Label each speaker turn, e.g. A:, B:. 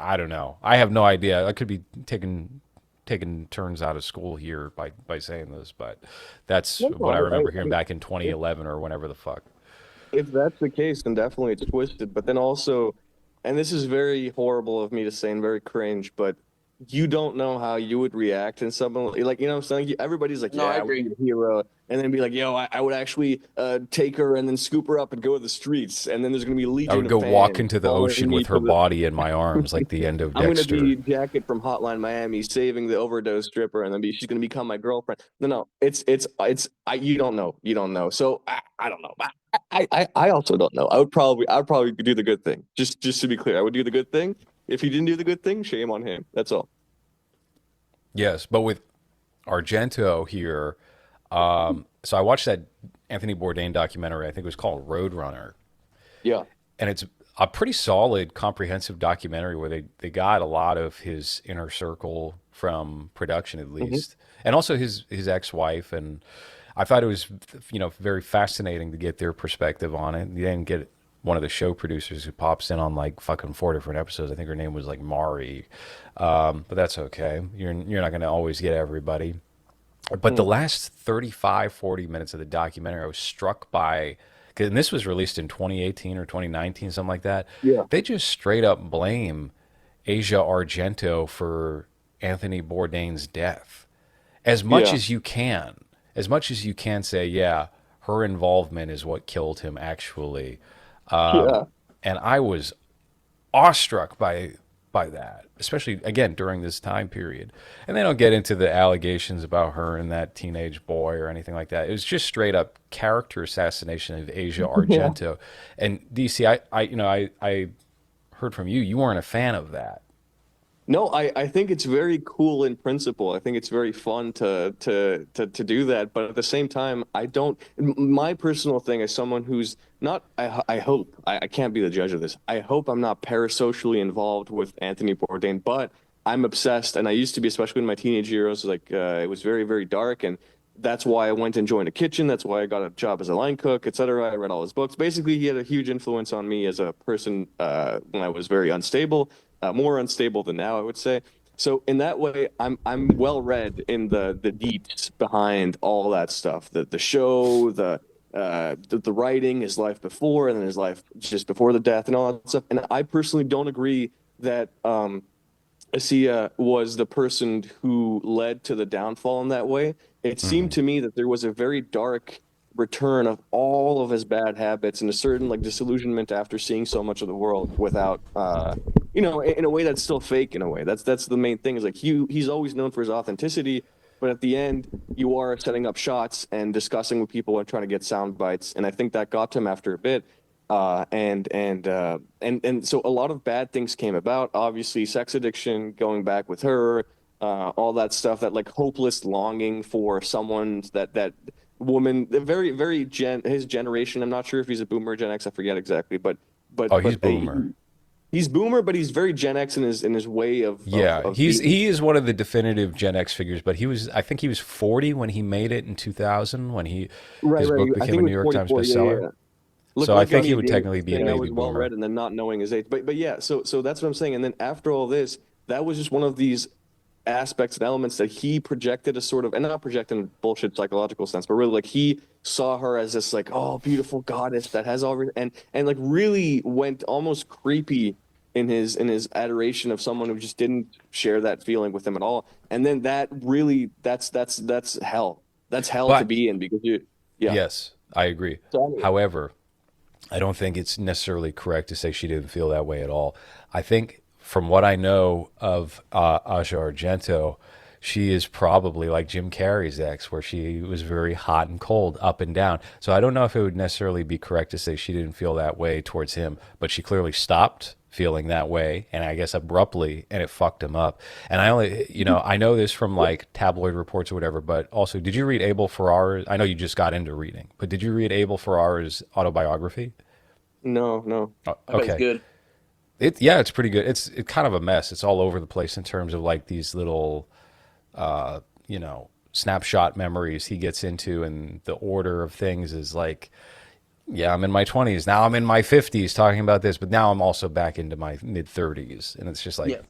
A: I don't know. I have no idea. I could be taking turns out of school here by saying this, but that's
B: No,
A: what I remember hearing
B: I
A: back in
B: if
A: 2011 or whenever the fuck.
B: if that's the case, then definitely it's twisted. But then also, and this is very horrible of me to say and very cringe, but you don't know how you would react in something like, you know what I'm saying? Everybody's like,
C: No, I
B: yeah, I would
C: agree.
B: be a hero. And then be like, yo, I would actually take her and then scoop her up and go to the streets. And then there's going to be a
A: I
B: legion
A: would
B: of
A: go walk
B: fans
A: into the
B: following
A: ocean
B: me
A: with
B: to
A: her
B: the
A: body in my arms, like the end of
B: I'm gonna
A: Dexter.
B: be Jacket from Hotline Miami saving the overdose stripper, and then she's gonna become my girlfriend. No, no, you don't know, you don't know. So I don't know. I also don't know. I'd probably do the good thing. Just to be clear, I would do the good thing. If he didn't do the good thing, shame on him. That's all.
A: Yes, but with Argento here, so I watched that Anthony Bourdain documentary. I think it was called Roadrunner,
B: Yeah.
A: and it's a pretty solid, comprehensive documentary where they got a lot of his inner circle from production, at
B: Hmm.
A: least, and also his ex wife. And I thought it was very fascinating to get their perspective on it. You didn't get one of the show producers who pops in on like fucking four different episodes. I think her name was like Mari, but that's okay. You're not going to always get everybody. But the
B: Mm.
A: last 35, 40 minutes of the documentary, I was struck by, and this was released in 2018 or 2019, something like that.
B: Yeah.
A: They just straight up blame Asia Argento for Anthony Bourdain's death. As much
B: Yeah.
A: as you can, as much as you can say, yeah, her involvement is what killed him, actually.
B: Yeah.
A: And I was awestruck by that, especially again during this time period. And they don't get into the allegations about her and that teenage boy or anything like that. It was just straight up character assassination of Asia
B: Yeah.
A: Argento. And DC, I heard from you. You weren't a fan of that.
B: No, I think it's very cool in principle. I think it's very fun to do that. But at the same time, I don't. My personal thing as someone who's not, I hope I can't be the judge of this. I hope I'm not parasocially involved with Anthony Bourdain, but I'm obsessed, and I used to be, especially in my teenage years. Like it was very very dark, and that's why I went and joined a kitchen. That's why I got a job as a line cook, etc. I read all his books. Basically, he had a huge influence on me as a person when I was very unstable, more unstable than now, I would say. So in that way, I'm well read in the deets behind all that stuff, the show, the writing, his life before, and then his life just before the death, and all that stuff. And I personally don't agree that Asia was the person who led to the downfall in that way. It seemed
A: Hmm.
B: to me that there was a very dark return of all of his bad habits and a certain like disillusionment after seeing so much of the world without in a way that's still fake in a way. That's the main thing is like he's always known for his authenticity, but at the end you are setting up shots and discussing with people and trying to get sound bites. And I think that got to him after a bit. And so a lot of bad things came about. Obviously, sex addiction, going back with her, all that stuff. That like hopeless longing for someone that woman, the very very his generation. I'm not sure if he's a boomer or Gen X. I forget exactly, but
A: Oh,
B: but
A: he's
B: but
A: boomer.
B: he's boomer, but he's very Gen X in his way of
A: Yeah,
B: being.
A: he is one of the definitive Gen X figures, but I think he was 40 when he made it in 2000 when
B: Right,
A: his
B: right.
A: book
B: I
A: became
B: think
A: a
B: it
A: New
B: was
A: York Times
B: 44. Yeah, yeah,
A: bestseller.
B: yeah.
A: So I
B: Look at
A: think
B: me
A: he
B: at
A: would
B: the age
A: technically be a
B: saying I
A: baby
B: was well
A: boomer.
B: read and then not knowing his age. But yeah, so that's what I'm saying. And then after all this, that was just one of these aspects and elements that he projected a sort of, and not project in a bullshit psychological sense, but really like he saw her as this like, oh, beautiful goddess that has all and like really went almost creepy in his adoration of someone who just didn't share that feeling with him at all. And then that really that's hell. That's hell to
A: But
B: be in because you yeah.
A: yes, I agree.
B: So anyway,
A: However, I don't think it's necessarily correct to say she didn't feel that way at all. I think, from what I know of Asia Argento, she is probably like Jim Carrey's ex, where she was very hot and cold, up and down. So I don't know if it would necessarily be correct to say she didn't feel that way towards him, but she clearly stopped feeling that way, and I guess abruptly, and it fucked him up. And I only, I know this from like tabloid reports or whatever, but also, did you read Abel Ferrara's? I know you just got into reading, but did you read Abel Ferrara's autobiography?
B: no, no.
A: Oh,
C: I bet it's
A: okay.
C: good.
A: Yeah, it's pretty good. It's kind of a mess. It's all over the place in terms of like these little snapshot memories he gets into, and the order of things is like, Yeah, I'm in my 20s. Now I'm in my 50s talking about this, but now I'm also back into my mid 30s. And it's just like,
B: Yeah.